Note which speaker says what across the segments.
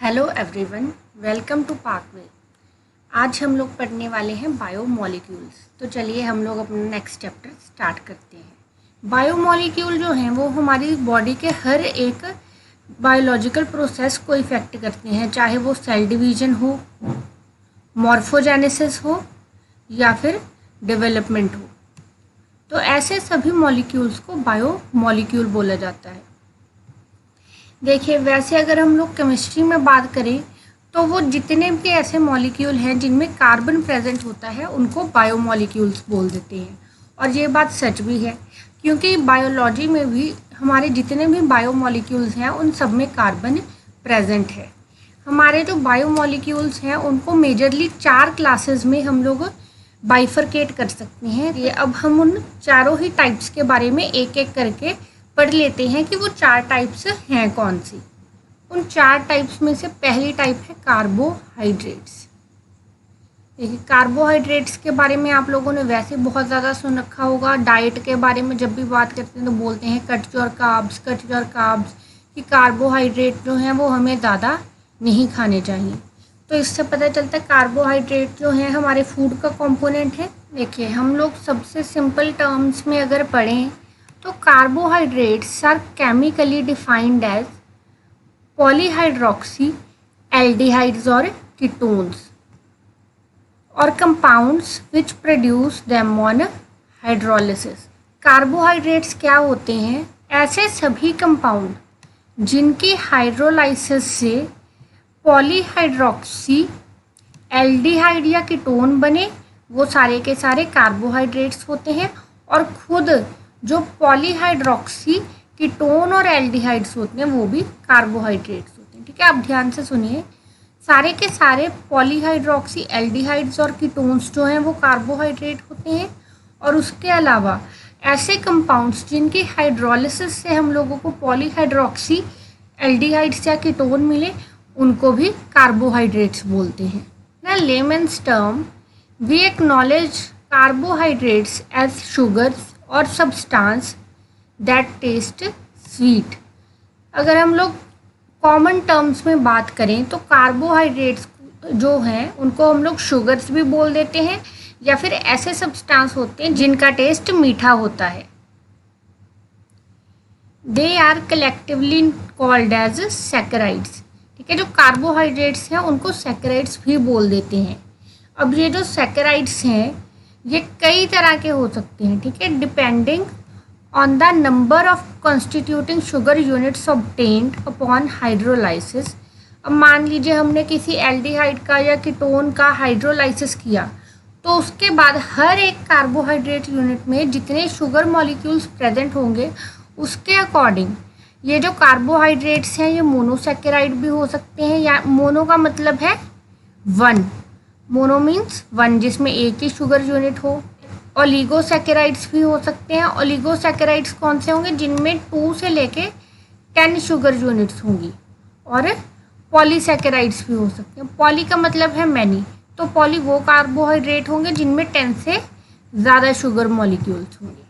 Speaker 1: Hello everyone, welcome to Pathway. आज हम लोग पढ़ने वाले हैं बायोमोलिक्यूल्स। तो चलिए हम लोग अपना नेक्स्ट चैप्टर स्टार्ट करते हैं। बायोमोलिक्यूल जो हैं वो हमारी बॉडी के हर एक बायोलॉजिकल प्रोसेस को इफ़ेक्ट करते हैं, चाहे वो सेल डिवीजन हो, मॉर्फोजेनेसिस हो या फिर डेवलपमेंट हो। तो ऐसे सभी मॉलिक्यूल्स को बायोमोलिक्यूल बोला जाता है। देखिए, वैसे अगर हम लोग केमिस्ट्री में बात करें तो वो जितने भी ऐसे मॉलिक्यूल हैं जिनमें कार्बन प्रेजेंट होता है उनको बायोमोलिक्यूल्स बोल देते हैं। और ये बात सच भी है, क्योंकि बायोलॉजी में भी हमारे जितने भी बायोमोलिक्यूल्स हैं उन सब में कार्बन प्रेजेंट है। हमारे जो बायोमोलिक्यूल्स हैं उनको मेजरली 4 क्लासेस में हम लोग बाइफरकेट कर सकते हैं। ये अब हम उन चारों ही टाइप्स के बारे में एक एक करके पढ़ लेते हैं कि वो 4 टाइप्स हैं कौन सी। उन 4 टाइप्स में से पहली टाइप है कार्बोहाइड्रेट्स। देखिए, कार्बोहाइड्रेट्स के बारे में आप लोगों ने वैसे बहुत ज़्यादा सुन रखा होगा। डाइट के बारे में जब भी बात करते हैं तो बोलते हैं कट योर कार्ब्स, कि कार्बोहाइड्रेट जो हैं वो हमें ज़्यादा नहीं खाने चाहिए। तो इससे पता चलता है कार्बोहाइड्रेट जो हैं हमारे फूड का कंपोनेंट है। देखिए, हम लोग सबसे सिंपल टर्म्स में अगर पढ़ें तो carbohydrates are chemically defined as polyhydroxy aldehydes और कीटोन्स और compounds which produce them on hydrolysis. Carbohydrates क्या होते हैं? ऐसे सभी कंपाउंड जिनकी हाइड्रोलाइसिस से पॉलीहाइड्रोक्सी एल्डिहाइड या कीटोन बने, वो सारे के सारे कार्बोहाइड्रेट्स होते हैं। और खुद जो पॉलीहाइड्रोक्सी कीटोन और एल्डिहाइड्स होते हैं वो भी कार्बोहाइड्रेट्स होते हैं। ठीक है, आप ध्यान से सुनिए। सारे के सारे पॉलीहाइड्रोक्सी एल्डिहाइड्स और कीटोन्स जो हैं वो कार्बोहाइड्रेट होते हैं। और उसके अलावा ऐसे कंपाउंड्स जिनकी हाइड्रोलिसिस से हम लोगों को पॉलीहाइड्रोक्सी एल्डिहाइड्स या कीटोन मिले उनको भी कार्बोहाइड्रेट्स बोलते हैं। ना layman's term we acknowledge carbohydrates as sugars और सब्सटेंस दैट टेस्ट स्वीट। अगर हम लोग कॉमन टर्म्स में बात करें तो कार्बोहाइड्रेट्स जो हैं उनको हम लोग शुगर्स भी बोल देते हैं या फिर ऐसे सब्सटेंस होते हैं जिनका टेस्ट मीठा होता है। They are collectively called as saccharides. ठीक है, जो कार्बोहाइड्रेट्स हैं उनको सैकराइड्स भी बोल देते हैं। अब ये जो सैकराइड्स हैं ये कई तरह के हो सकते हैं। ठीक है, depending on the number of constituting sugar units obtained upon hydrolysis. अब मान लीजिए हमने किसी एल्डिहाइड का या कीटोन का हाइड्रोलाइसिस किया तो उसके बाद हर एक कार्बोहाइड्रेट यूनिट में जितने शुगर मॉलिक्यूल्स प्रेजेंट होंगे उसके अकॉर्डिंग ये जो कार्बोहाइड्रेट्स हैं ये मोनोसैकेराइड भी हो सकते हैं। या मोनो का मतलब है 1, मोनो मीन्स 1 जिसमें एक ही शुगर यूनिट हो। ओलिगोसैकेराइड्स भी हो सकते हैं। ओलिगोसैकेराइड्स कौन से होंगे? जिनमें 2 से लेके 10 शुगर यूनिट्स होंगी। और पॉलीसैकेराइड्स भी हो सकते हैं। पॉली का मतलब है मैनी, तो पॉली वो कार्बोहाइड्रेट होंगे जिनमें 10 से ज़्यादा शुगर मॉलिक्यूल्स होंगे।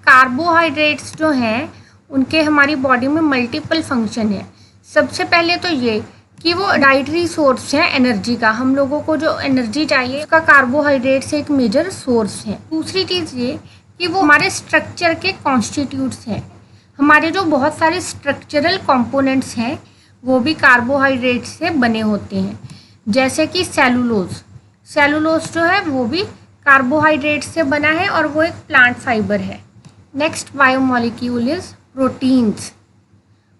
Speaker 1: कार्बोहाइड्रेट्स जो हैं उनके हमारी बॉडी में मल्टीपल फंक्शन है। सबसे पहले तो ये कि वो डाइटरी सोर्स है एनर्जी का। हम लोगों को जो एनर्जी चाहिए उसका कार्बोहाइड्रेट से एक मेजर सोर्स है। दूसरी चीज़ ये कि वो हमारे स्ट्रक्चर के कॉन्स्टिट्यूट्स हैं। हमारे जो बहुत सारे स्ट्रक्चरल कंपोनेंट्स हैं वो भी कार्बोहाइड्रेट से बने होते हैं। जैसे कि सेलुलोज जो है वो भी कार्बोहाइड्रेट से बना है और वो एक प्लांट फाइबर है। Next biomolecule is proteins.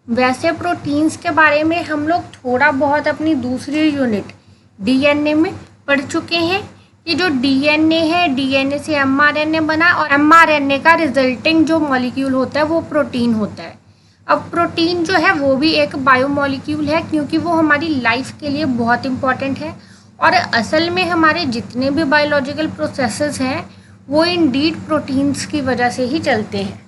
Speaker 1: वैसे प्रोटीन्स के बारे में हम लोग थोड़ा बहुत अपनी दूसरी यूनिट डीएनए में पढ़ चुके हैं कि जो डीएनए है, डीएनए से एमआरएनए बना और एमआरएनए का रिजल्टिंग जो मॉलिक्यूल होता है वो प्रोटीन होता है। अब प्रोटीन जो है वो भी एक बायोमोलिक्यूल है क्योंकि वो हमारी लाइफ के लिए बहुत इम्पॉर्टेंट है। और असल में हमारे जितने भी बायोलॉजिकल प्रोसेसेस हैं वो इंडीड प्रोटीन्स की वजह से ही चलते हैं।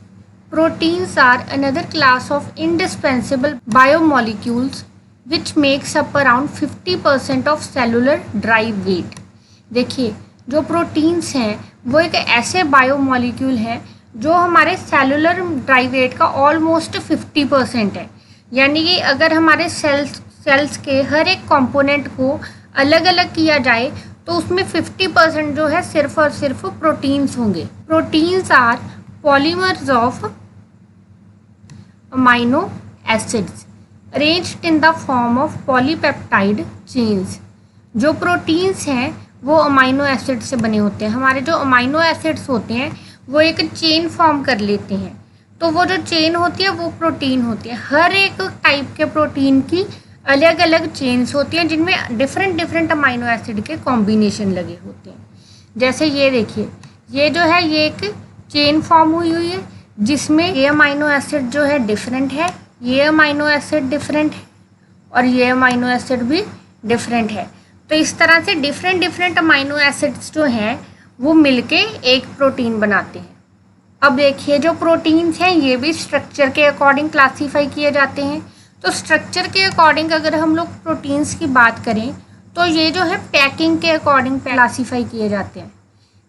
Speaker 1: Proteins are another class of indispensable biomolecules which makes up around 50% of cellular dry weight। देखिए, जो प्रोटीन्स हैं वो एक ऐसे बायोमोलिक्यूल हैं जो हमारे सेलुलर ड्राई वेट का ऑलमोस्ट 50% है। यानी कि अगर हमारे सेल्स सेल्स के हर एक कंपोनेंट को अलग अलग किया जाए तो उसमें 50% जो है सिर्फ और सिर्फ प्रोटीन्स होंगे। Proteins are polymers of amino acids arranged in the form of polypeptide chains. जो प्रोटीन्स हैं वो अमाइनो एसिड से बने होते हैं। हमारे जो अमाइनो एसिड्स होते हैं वो एक चेन फॉर्म कर लेते हैं, तो वो जो चेन होती है वो प्रोटीन होती है। हर एक टाइप के प्रोटीन की अलग अलग चेन्स होती हैं जिनमें डिफरेंट अमाइनो एसिड के कॉम्बिनेशन लगे होते हैं। जैसे ये देखिए, ये जो है ये एक चेन फॉर्म हुई है जिसमें ये अमाइनो एसिड जो है डिफरेंट है, ये अमाइनो एसिड डिफरेंट है और ये अमाइनो एसिड भी डिफरेंट है। तो इस तरह से डिफरेंट अमाइनो एसिड्स जो हैं वो मिलके एक प्रोटीन बनाते हैं। अब देखिए, जो प्रोटीन्स हैं ये भी स्ट्रक्चर के अकॉर्डिंग क्लासीफाई किए जाते हैं। तो स्ट्रक्चर के अकॉर्डिंग अगर हम लोग प्रोटीन्स की बात करें तो ये जो है पैकिंग के अकॉर्डिंग क्लासीफाई किए जाते हैं।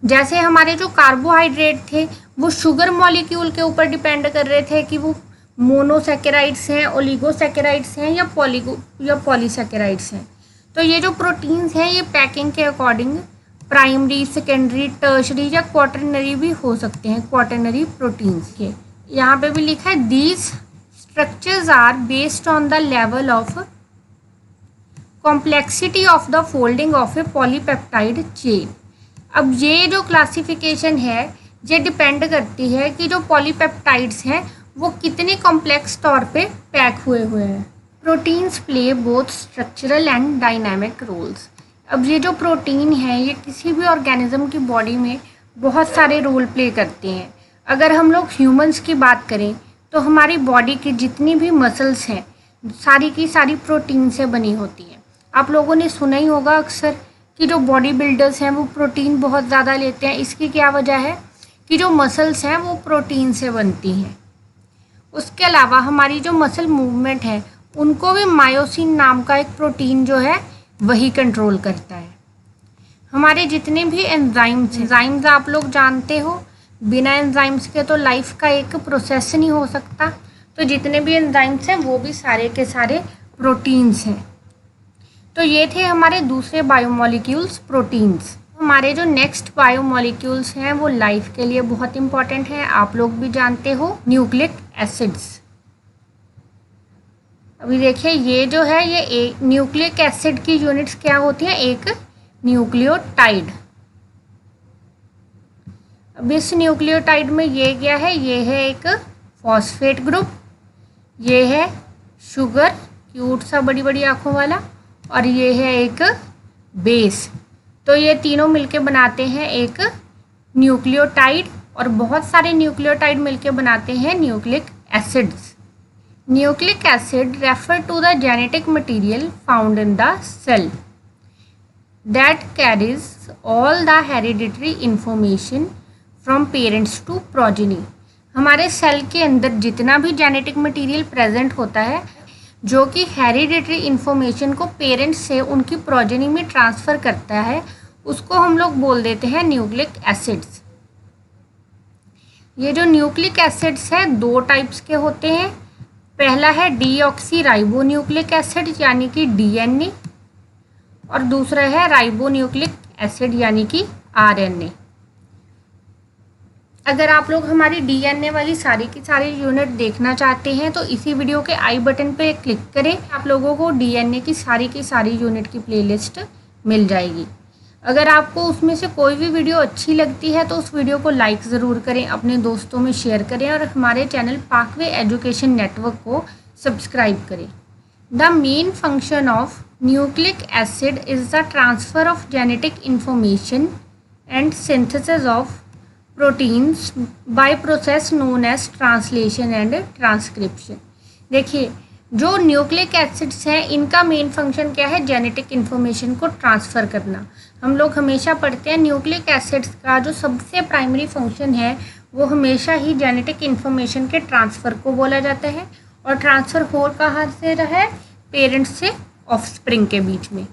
Speaker 1: जैसे हमारे जो कार्बोहाइड्रेट थे वो शुगर मॉलिक्यूल के ऊपर डिपेंड कर रहे थे कि वो मोनोसैकेराइड्स हैं, ओलिगोसैकेराइड्स हैं या पॉलीसैकेराइड्स हैं। तो ये जो प्रोटीन्स हैं ये पैकिंग के अकॉर्डिंग प्राइमरी, सेकेंडरी, टर्शरी या क्वाटरनरी भी हो सकते हैं, क्वाटरनरी प्रोटीन्स के। यहाँ पे भी लिखा है these structures are based on the level of complexity of the folding of a polypeptide chain. अब ये जो क्लासिफिकेशन है ये डिपेंड करती है कि जो पॉलीपेप्टाइड्स हैं वो कितने कॉम्प्लेक्स तौर पे पैक हुए हैं। Proteins play both structural and dynamic roles. अब ये जो प्रोटीन है ये किसी भी ऑर्गेनिज्म की बॉडी में बहुत सारे रोल प्ले करते हैं। अगर हम लोग ह्यूमंस की बात करें तो हमारी बॉडी की जितनी भी मसल्स हैं सारी की सारी प्रोटीन से बनी होती हैं। आप लोगों ने सुना ही होगा अक्सर कि जो बॉडी बिल्डर्स हैं वो प्रोटीन बहुत ज़्यादा लेते हैं। इसकी क्या वजह है कि जो मसल्स हैं वो प्रोटीन से बनती हैं। उसके अलावा हमारी जो मसल मूवमेंट है उनको भी मायोसिन नाम का एक प्रोटीन जो है वही कंट्रोल करता है। हमारे जितने भी एंजाइम्स आप लोग जानते हो, बिना एंजाइम्स के तो लाइफ का एक प्रोसेस नहीं हो सकता। तो जितने भी एंजाइम्स हैं वो भी सारे के सारे प्रोटीन्स हैं। तो ये थे हमारे दूसरे बायोमोलिक्यूल्स प्रोटीन्स। हमारे जो नेक्स्ट बायोमोलिक्यूल्स हैं वो लाइफ के लिए बहुत इंपॉर्टेंट है, आप लोग भी जानते हो, न्यूक्लिक एसिड्स। अभी देखिए ये जो है ये एक न्यूक्लिक एसिड की यूनिट्स क्या होती हैं, एक न्यूक्लियोटाइड। अब इस न्यूक्लियोटाइड में ये क्या है, ये है एक फॉस्फेट ग्रुप, ये है शुगर क्यूट सा बड़ी बड़ी आँखों वाला, और ये है एक बेस। तो ये तीनों मिलके बनाते हैं एक न्यूक्लियोटाइड, और बहुत सारे न्यूक्लियोटाइड मिलके बनाते हैं nucleic acids. Nucleic acid refer to the genetic material found in the cell that carries all the hereditary information from parents to progeny। हमारे सेल के अंदर जितना भी जेनेटिक मटेरियल प्रेजेंट होता है जो कि हेरिडिटरी इंफॉर्मेशन को पेरेंट्स से उनकी प्रोजेनी में ट्रांसफ़र करता है उसको हम लोग बोल देते हैं न्यूक्लिक एसिड्स। ये जो न्यूक्लिक एसिड्स है दो टाइप्स के होते हैं। पहला है डीऑक्सीराइबोन्यूक्लिक एसिड यानी कि डीएनए, और दूसरा है राइबोन्यूक्लिक एसिड यानी कि आरएनए। अगर आप लोग हमारी डीएनए वाली सारी की सारी यूनिट देखना चाहते हैं तो इसी वीडियो के आई बटन पे क्लिक करें, आप लोगों को डीएनए की सारी यूनिट की प्लेलिस्ट मिल जाएगी। अगर आपको उसमें से कोई भी वीडियो अच्छी लगती है तो उस वीडियो को लाइक ज़रूर करें, अपने दोस्तों में शेयर करें और हमारे चैनल पाकवे एजुकेशन नेटवर्क को सब्सक्राइब करें। The main function of nucleic acid is the transfer of genetic information and synthesis of proteins by process known as translation and transcription. देखिए जो न्यूक्लिक एसिड्स हैं इनका main function क्या है, genetic information को transfer करना। हम लोग हमेशा पढ़ते हैं न्यूक्लिक एसिड्स का जो सबसे प्राइमरी फंक्शन है वो हमेशा ही जेनेटिक इन्फॉर्मेशन के ट्रांसफ़र को बोला जाता है, और ट्रांसफ़र हो कहाँ से रहा है, पेरेंट्स से ऑफस्प्रिंग के बीच में।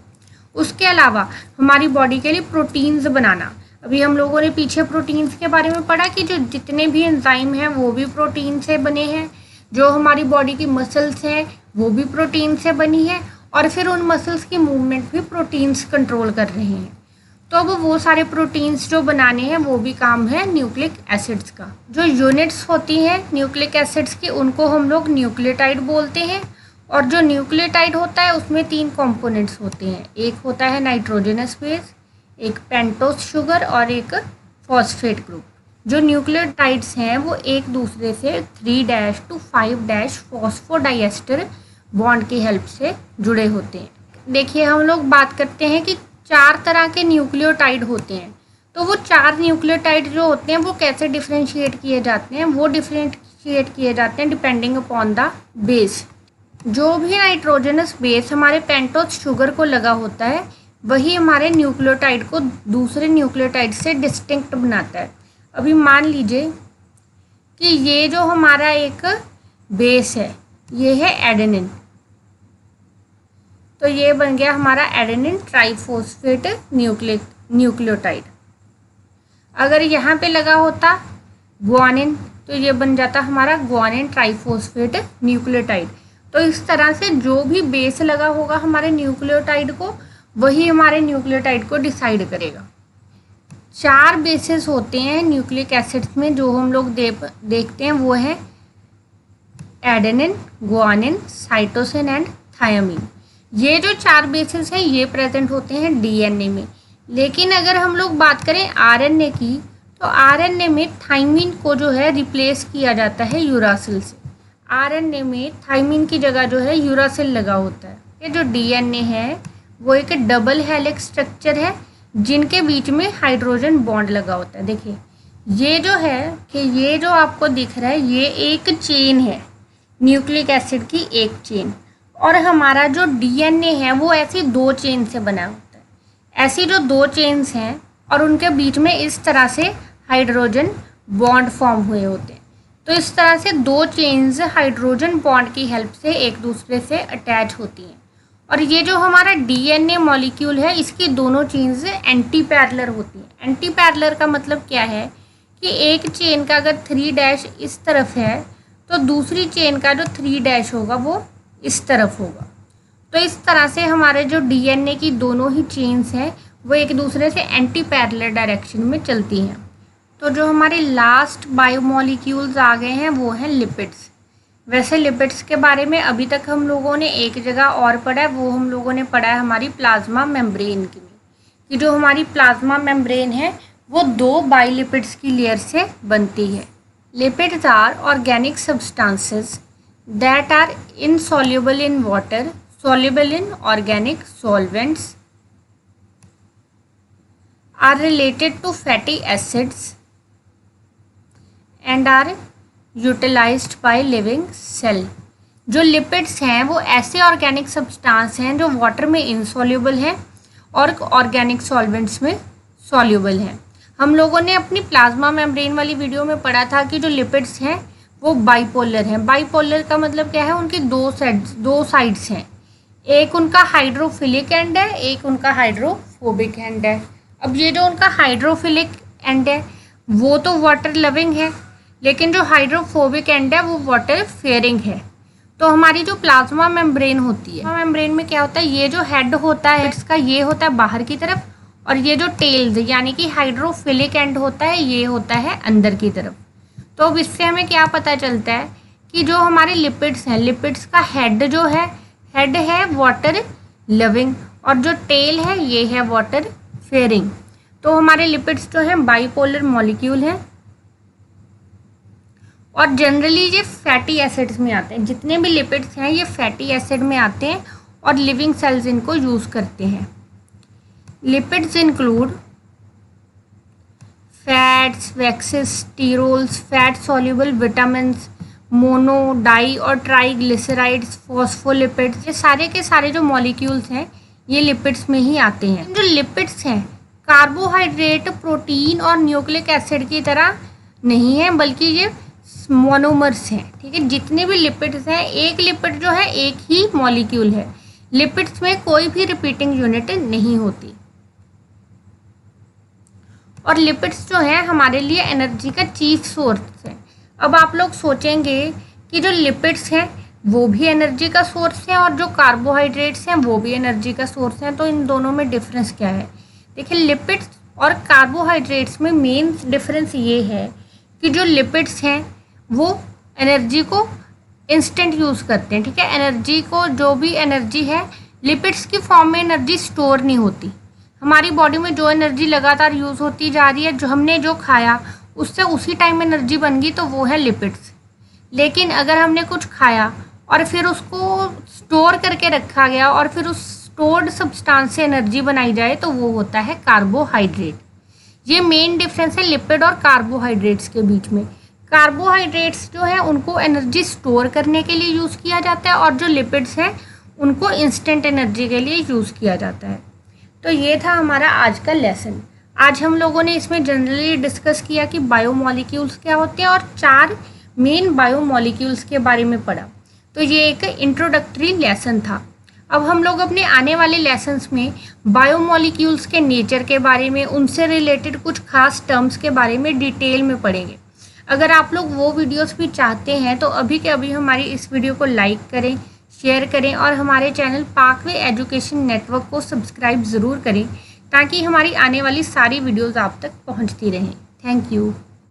Speaker 1: उसके अलावा हमारी बॉडी के लिए प्रोटीन्स बनाना, अभी हम लोगों ने पीछे प्रोटीन्स के बारे में पढ़ा कि जो जितने भी एंजाइम हैं वो भी प्रोटीन से बने हैं, जो हमारी बॉडी की मसल्स हैं वो भी प्रोटीन से बनी है, और फिर उन मसल्स की मूवमेंट भी प्रोटीन्स कंट्रोल कर रहे हैं। तो अब वो सारे प्रोटीन्स जो बनाने हैं वो भी काम है न्यूक्लिक एसिड्स का। जो यूनिट्स होती हैं न्यूक्लिक एसिड्स की उनको हम लोग न्यूक्लियोटाइड बोलते हैं। और जो न्यूक्लियोटाइड होता है उसमें 3 कंपोनेंट्स होते हैं, एक होता है नाइट्रोजनस बेस, एक पेंटोस शुगर और एक फॉस्फेट ग्रुप। जो न्यूक्लियोटाइड्स हैं वो एक दूसरे से 3' to 5' फॉस्फोडाइएस्टर बॉन्ड की हेल्प से जुड़े होते हैं। देखिए हम लोग बात करते हैं कि 4 तरह के न्यूक्लियोटाइड होते हैं। तो वो 4 न्यूक्लियोटाइड जो होते हैं वो कैसे डिफ्रेंशिएट किए जाते हैं? वो डिफ्रेंशिएट किए जाते हैं डिपेंडिंग अपॉन द बेस। जो भी नाइट्रोजनस बेस हमारे पेंटोस शुगर को लगा होता है वही हमारे न्यूक्लियोटाइड को दूसरे न्यूक्लियोटाइड से डिस्टिंक्ट बनाता है। अभी मान लीजिए कि ये जो हमारा एक बेस है ये है एडेनिन, तो ये बन गया हमारा एडेनिन ट्राइफॉस्फेट न्यूक्लियोटाइड। अगर यहाँ पे लगा होता ग्वानिन तो ये बन जाता हमारा ग्वानिन ट्राइफॉस्फेट न्यूक्लियोटाइड। तो इस तरह से जो भी बेस लगा होगा हमारे न्यूक्लियोटाइड को वही हमारे न्यूक्लियोटाइड को डिसाइड करेगा। 4 बेसेस होते हैं न्यूक्लिक एसिड्स में जो हम लोग देखते हैं, वो है adenine, guanine, cytosine and thymine. ये जो 4 बेसेस हैं ये प्रेजेंट होते हैं डीएनए में। लेकिन अगर हम लोग बात करें आरएनए की तो आरएनए में थायमिन को जो है रिप्लेस किया जाता है यूरासिल से। आरएनए में थायमिन की जगह जो है यूरासिल लगा होता है। ये जो डीएनए है वो एक डबल हेलिक्स स्ट्रक्चर है जिनके बीच में हाइड्रोजन बॉन्ड लगा होता है। देखिए ये जो है कि ये जो आपको दिख रहा है ये एक चेन है, न्यूक्लिक एसिड की एक चेन। और हमारा जो डीएनए है वो ऐसी 2 चेन से बना होता है। ऐसी जो 2 चेन्स हैं और उनके बीच में इस तरह से हाइड्रोजन बॉन्ड फॉर्म हुए होते हैं। तो इस तरह से 2 चेन्स हाइड्रोजन बॉन्ड की हेल्प से एक दूसरे से अटैच होती हैं। और ये जो हमारा डीएनए मॉलिक्यूल है इसकी दोनों चेन्स एंटी पैरेलल होती हैं। एंटी पैरेलल का मतलब क्या है कि एक चेन का अगर 3' इस तरफ है तो दूसरी चेन का जो 3' होगा वो इस तरफ होगा। तो इस तरह से हमारे जो डीएनए की दोनों ही चेन्स हैं वो एक दूसरे से एंटी पैरेलल डायरेक्शन में चलती हैं। तो जो हमारे लास्ट बायोमॉलिक्यूल्स आ गए हैं वो हैं लिपिड्स। वैसे लिपिड्स के बारे में अभी तक हम लोगों ने एक जगह और पढ़ा है, वो हम लोगों ने पढ़ा है हमारी प्लाज्मा मेम्ब्रेन की में, कि जो हमारी प्लाज्मा मेम्ब्रेन है वो 2 बाइलिपिड्स की लेयर से बनती है। Lipids are organic substances that are insoluble in water, soluble in organic solvents, are related to fatty acids and are utilized by living cell। जो लिपिड्स हैं वो ऐसे ऑर्गेनिक सब्सटेंस हैं जो वाटर में इंसॉल्युबल हैं और ऑर्गेनिक सॉल्वेंट्स में सॉल्युबल हैं। हम लोगों ने अपनी प्लाज्मा मेम्ब्रेन वाली वीडियो में पढ़ा था कि जो लिपिड्स हैं वो बाइपोलर हैं। बाइपोलर का मतलब क्या है, उनकी 2 साइड्स हैं, एक उनका हाइड्रोफिलिक एंड है, एक उनका हाइड्रोफोबिक एंड है। अब ये जो उनका हाइड्रोफिलिक एंड है वो तो वाटर लविंग है, लेकिन जो हाइड्रोफोबिक एंड है वो वाटर फेयरिंग है। तो हमारी जो प्लाज्मा मेम्ब्रेन होती है, मेम्ब्रेन में क्या होता है, ये जो हेड होता है इसका ये होता है बाहर की तरफ, और ये जो टेल्स यानी कि हाइड्रोफिलिक एंड होता है ये होता है अंदर की तरफ। तो अब इससे हमें क्या पता चलता है कि जो हमारे लिपिड्स हैं, लिपिड्स का हेड जो है, हेड है वाटर लविंग और जो टेल है ये है वाटर फेयरिंग। तो हमारे लिपिड्स जो हैं बाइपोलर मॉलिक्यूल हैं और जनरली ये फैटी एसिड्स में आते हैं। जितने भी लिपिड्स हैं ये फैटी एसिड में आते हैं और लिविंग सेल्स इनको यूज़ करते हैं। Lipids include fats, waxes, sterols, fat soluble vitamins, mono, di और ट्राइग्लिसराइड्स, फॉस्फोलिपिड्स, ये सारे के सारे जो मॉलिक्यूल्स हैं ये लिपिड्स में ही आते हैं। जो लिपिड्स हैं कार्बोहाइड्रेट, प्रोटीन और न्यूक्लिक एसिड की तरह नहीं है, बल्कि ये मोनोमर्स हैं। ठीक है, जितने भी लिपिड्स हैं एक लिपिड जो है एक ही मॉलिक्यूल है। लिपिड्स में कोई भी रिपीटिंग यूनिट नहीं होती। और लिपिड्स जो है हमारे लिए एनर्जी का चीफ सोर्स है। अब आप लोग सोचेंगे कि जो लिपिड्स हैं वो भी एनर्जी का सोर्स है और जो कार्बोहाइड्रेट्स हैं वो भी एनर्जी का सोर्स हैं। तो इन दोनों में डिफरेंस क्या है? देखिए, लिपिड्स और कार्बोहाइड्रेट्स में मेन डिफरेंस ये है कि जो लिपिड्स हैं वो एनर्जी को इंस्टेंट यूज़ करते हैं। ठीक है, एनर्जी को, जो भी एनर्जी है लिपिड्स की फॉर्म में एनर्जी स्टोर नहीं होती। हमारी बॉडी में जो एनर्जी लगातार यूज़ होती जा रही है, जो हमने जो खाया उससे उसी टाइम एनर्जी बन गई, तो वो है लिपिड्स। लेकिन अगर हमने कुछ खाया और फिर उसको स्टोर करके रखा गया और फिर उस स्टोर्ड सब्सटेंस से एनर्जी बनाई जाए, तो वो होता है कार्बोहाइड्रेट। ये मेन डिफरेंस है लिपिड और कार्बोहाइड्रेट्स के बीच में। कार्बोहाइड्रेट्स जो है उनको एनर्जी स्टोर करने के लिए यूज़ किया जाता है और जो लिपिड्स हैं उनको इंस्टेंट एनर्जी के लिए यूज़ किया जाता है। तो ये था हमारा आज का लेसन। आज हम लोगों ने इसमें जनरली डिस्कस किया कि बायोमॉलिक्यूल्स क्या होते हैं और 4 मेन बायोमॉलिक्यूल्स के बारे में पढ़ा। तो ये एक इंट्रोडक्टरी लेसन था। अब हम लोग अपने आने वाले लेसन्स में बायोमॉलिक्यूल्स के नेचर के बारे में, उनसे रिलेटेड कुछ खास टर्म्स के बारे में डिटेल में पढ़ेंगे। अगर आप लोग वो वीडियोस भी चाहते हैं तो अभी के अभी हमारी इस वीडियो को लाइक करें, शेयर करें और हमारे चैनल पाकवे एजुकेशन नेटवर्क को सब्सक्राइब ज़रूर करें ताकि हमारी आने वाली सारी वीडियोस आप तक पहुंचती रहें। Thank you.